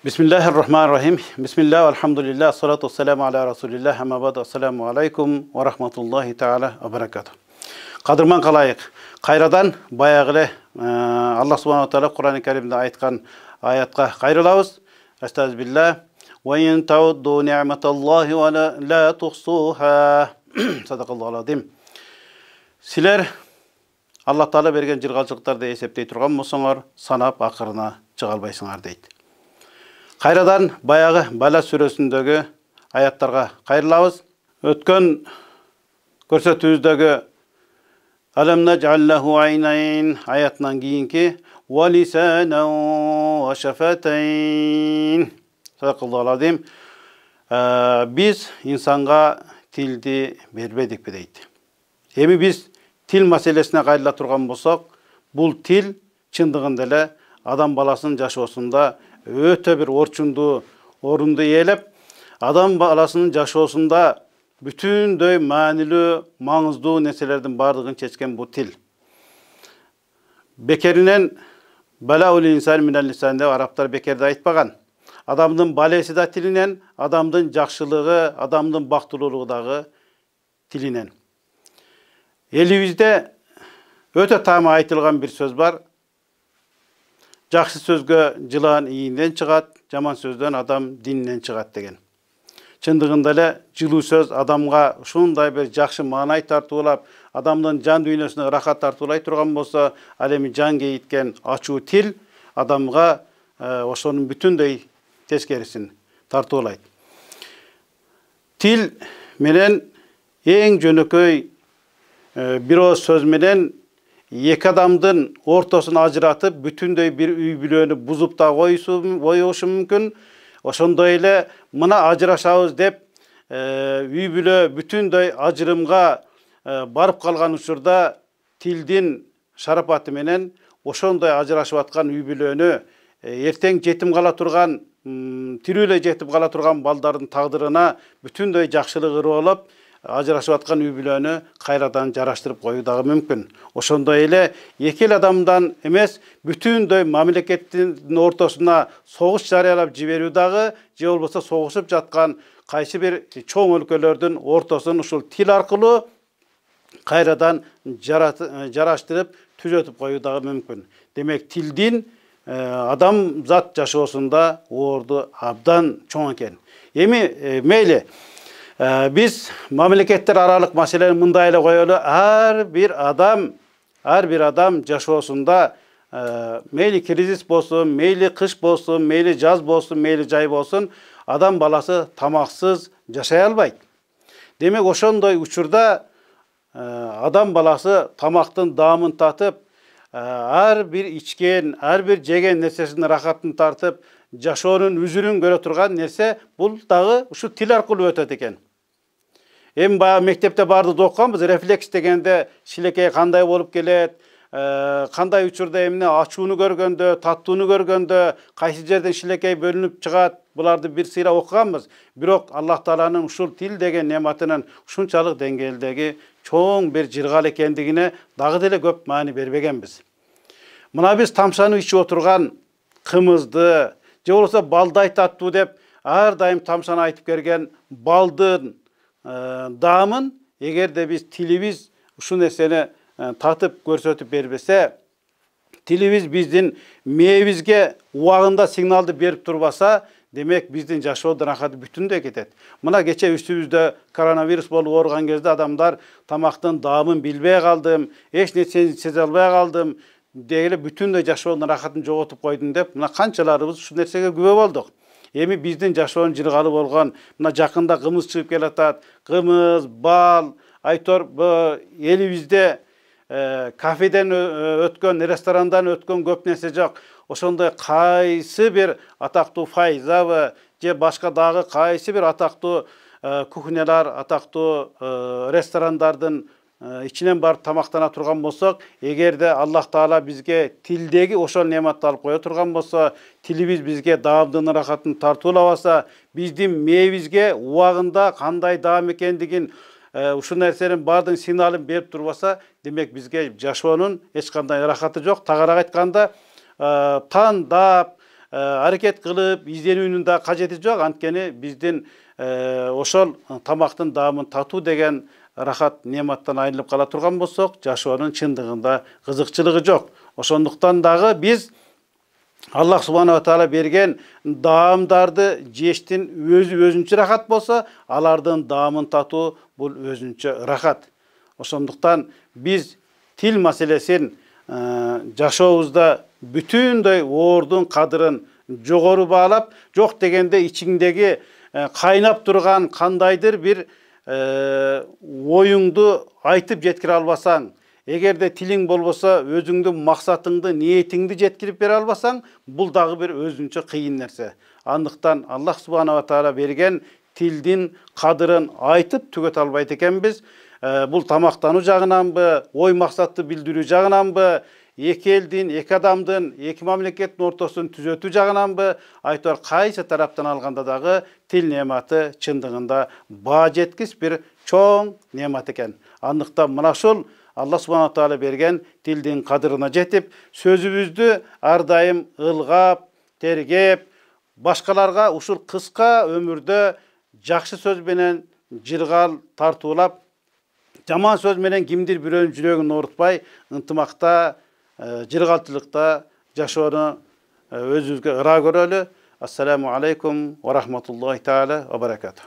Bismillahirrahmanirrahim. Bismillah, elhamdülillah, salatu vesselamu ala Resulillah, amma ba'du, assalamu alaikum wa rahmatullahi ta'ala wa barakatuh. Qadırman qalayıq. Qayradan bayağıle Allah subhanahu wa ta'ala Kur'an-ı Kerim'de aytkan ayatqa qayrılabız. Estağfirullah. Ve in ta'uddu ni'metallahi ve la tuhsuha. Sadakallahu azim. Siler Allah Taala bergen jirgalçılıktарды eseptey turgan bolsoңор, sanap akırına çıga albaysыңар deydi. Qayradan bayağı Bala сүрөсүндөгү аяттарга кайрылабыз. Өткөн көрсөтүүбүздөгү Alam naj'al lahu aynayn ayatынан kiyinki ve lisanan ve şefatayn. Sadakallahu azim. Biz insanga tildi berбедикпи deydi. Эми biz til maselesine kayrıla turgan bolsok, bul til çındığında ele adam balasının жашоосунда öte bir orundu iyelep, adam balasının жашоосунда bütünдөй maanilүү, mаңыздуу нерселердин бардыгын чечкен bu til. Bekerinen balaul insan minel lisan деп Araplar bekerде айтпаган. Adamdın balesi da tilinen, adamdın jakşılığı, adamdın baktılılığı dağı tilinen. Elibizde öte tama aytılgan bir söz var. Jakşı sözgö жылан ийинден чыгат, жаман сөздөн адам дининен чыгат деген. Чындыгында эле жылуу сөз адамга ушундай бир жакшы маанай тартуулап, адамдын жан дүйнөсүнө рахат тартуулай турган болсо, ал эми жан кейиткен ачуу тил адамга ошонун бүтүндөй тескерисин тартуулайт. Til менен эң жөнөкөй bir o söz менен екі адамдын ортосун ажыратып, бүтүндөй bir үй бүлөнү бузуп да коюшу мүмкүн. Ошондой эле мына ажырашабыз деп үй бүлө бүтүндөй ажырымга барып калган учурда тилдин шарапаты менен ошондой ажырашып аткан үй бүлөнү эртең жетим кала турган, тирүү эле жетип кала турган балдардын тагдырына бүтүндөй жакшылык ырып ажырашып аткан үй бүлөнү кайрадан жараштырып коюу дагы мүмкүн. Ошондой эле эки эл адамдан эмес, бүтүндөй мамлекеттин ортосуна согуш жарыялап жиберүү дагы, же болбосо согушуп жаткан кайсы бир чоң өлкөлөрдүн ортосун ушул тил аркылуу кайрадан жараштырып түзөтүп коюу дагы мүмкүн. Демек, тилдин адамзат жашоосунда орду абдан чоң экен. Эми мейли biz mamleketler aralık meselelerini mınday ele koyulu. Her bir adam жашоосунда meyli krizis bolsun, meyli kış bolsun, meyli jaz bolsun, meyli jay bolsun, adam balası tamaksız жашай албайт. Demek ошондой учурда adam balası tamaktın damın tatıp, her bir içken, her bir jеген нерсесинин рахатын tartıp, жашоонун үзүрүн көрө турган нерсе бул дагы ушу тил аркылуу өтөт экен. Эми баягы мектепте барды окуганбыз, рефлекс дегенде шилекей кандай болуп келет, кандай учурда эмне ачууну көргөндө, таттууну көргөндө, кайсы жерден шилекей бөлүнүп чыгат, буларды бир сыйра окуганбыз. Бирок Аллах Тааланын ушул тил деген нематынын ушунчалык деңгээлдеги чоң бир жыргал экендигине дагы деле көп маани бербегенбиз. Мына биз тамшанып ичип отурган кымызды, же болбосо балды айтаттуу деп ар дайым тамшаны айтып келген балдын дамын эгерде биз тилибиз ушул нерсени татып көрсөтүп бербесе, тилибиз биздин мээбизге убагында сигналды берип турбаса, демек биздин жашоодун рахаты бүтүндөй кетет. Мына кече үстүбүздө коронавирус болуп ооруган кезде адамдар тамактын даамын билбей калдым, эч нерсени сезе албай калдым, дегеле бүтүндөй жашоонун рахатын жоготуп койдум деп, мына канчаларыбыз ушул нерсеге күбө болдук. Эми биздин жашоонун жыргалы болгон, мына жакында кымыз чыгып келатат, кымыз, бал, айтор элибизде кафеден өткөн, ресторандан өткөн көп нерсе жок. Ошондой кайсы бир атактуу Файзабы, же башка дагы кайсы бир атактуу кухнялар, атактуу ресторандардын içinden barıp tamaktana turgan bolsok, эгерде Аллах Таала бизге тилдеги ошол нематты алып кое турган болсо, тилибиз бизге даамдын рахатын тартуулабаса, биздин мээбизге убагында кандай даам экендигин, ушул нерсенин бардын сигналын берип турбаса, демек бизге жашоонун эч кандай рахаты жок. Тагыраак айтканда, тандап, аракет кылып изденүүнүн да кажети жок. Анткени биздин ошол тамактын даамын татуу деген рахат нематтан айрылып кала турган болсок, жашоонун чындыгында кызыкчылыгы жок. Ошондуктан дагы биз Аллах Субханаху Таала берген даамдарды жештин өзүнчө рахат болсо, алардын даамын татуу бул өзүнчө рахат. Ошондуктан биз тил маселесин жашообузда бүтүндөй оордун кадырын жогору баалап, жок дегенде ичиңдеги кайнап турган кандайдыр бир оюңду айтып жеткире албасаң, эгерде тилиң болбосо, өзүңдүн максатыңды, ниетиңди жеткирип бере албасаң, бул дагы бир өзүнчө кыйын нерсе. Андыктан Аллах Субханаху Таала берген тилдин кадырын айтып түгөтө албайт экенбиз. Бул тамактануу жагынанбы, ой максатты билдирүү жагынанбы, эки элдин, эки адамдын, эки мамлекеттин ортосун түзөтүү жагынанбы, айтор кайсы тараптан алганда дагы тил нематы чындыгында баа жеткис бир чоң немат экен. Андыктан мына ушул Аллах Субханаху Таала берген тилдин кадырына жетип, сөзүбүздү ар дайым ылгап, тергеп, башкаларга ушул кыска өмүрдө жакшы сөз менен жыргал тартуулап, жаман сөз менен кимдир бирөөнүн жүрөгүн оорутпай, ынтымакта, жыргалтылыкта жашоону өзүбүзгө ыраа көрөлү. Ассаламу алейкум ва рахматуллахи таала ва баракатух.